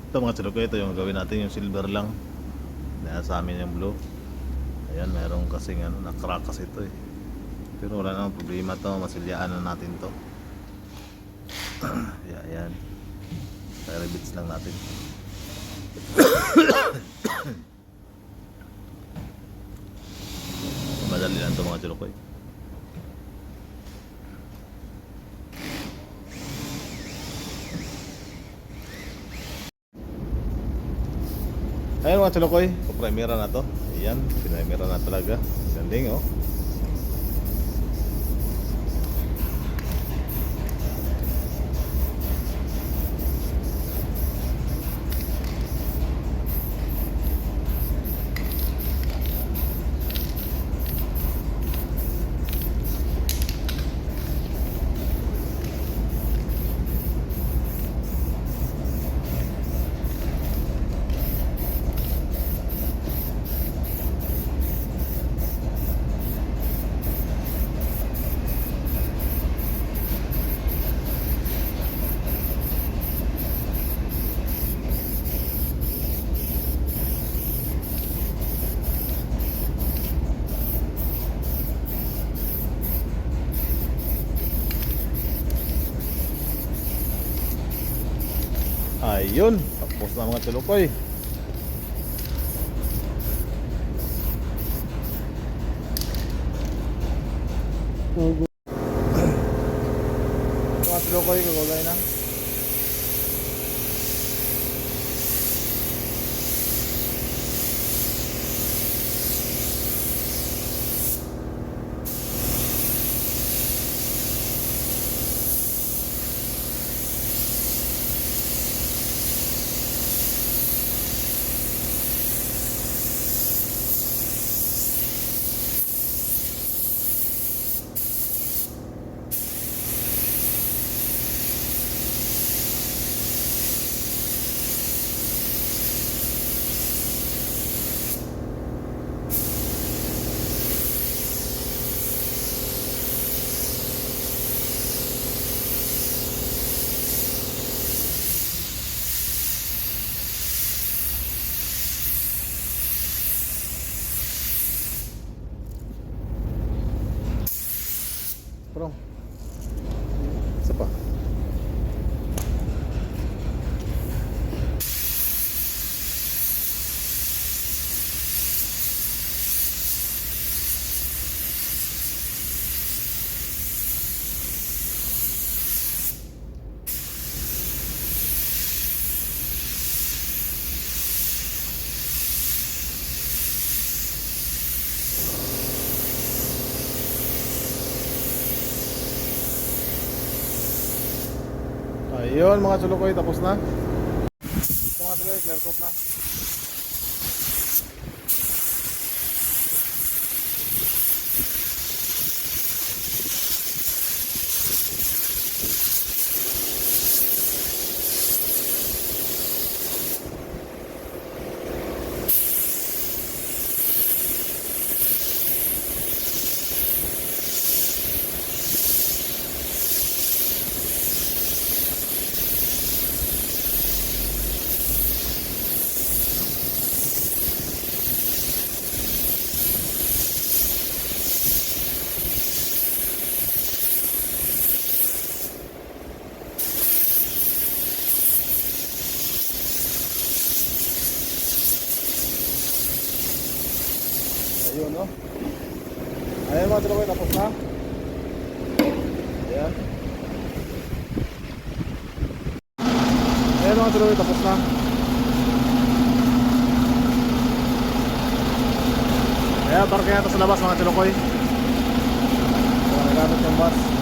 Ito mga chalokoy, ito yung gawin natin, yung silver lang. Dahil sa amin yung blue. Ayan, meron kasing ano, na-crack kasi ito eh. Pero wala namang problema to, masilyaan na natin to. Ayan. Fire bits lang natin. Madali lang ito mga chalokoy. Ayan mga chalokoy, kuprimera na to. Ayan, pinrimera na talaga. Galing oh. Ayun, tapos na mga chalokoy. Mga chalokoy, kagulay na. Bro, isa pa. Ayun mga chalokoy, tapos na. Ito mga chalokoy, clear coat na. Ayun no. Ayun mga chalokoy, tapos na. Ayan. Ayun mga chalokoy, tapos na. Ayan, parking natin sa labas mga chalokoy. Nagamit yung bus.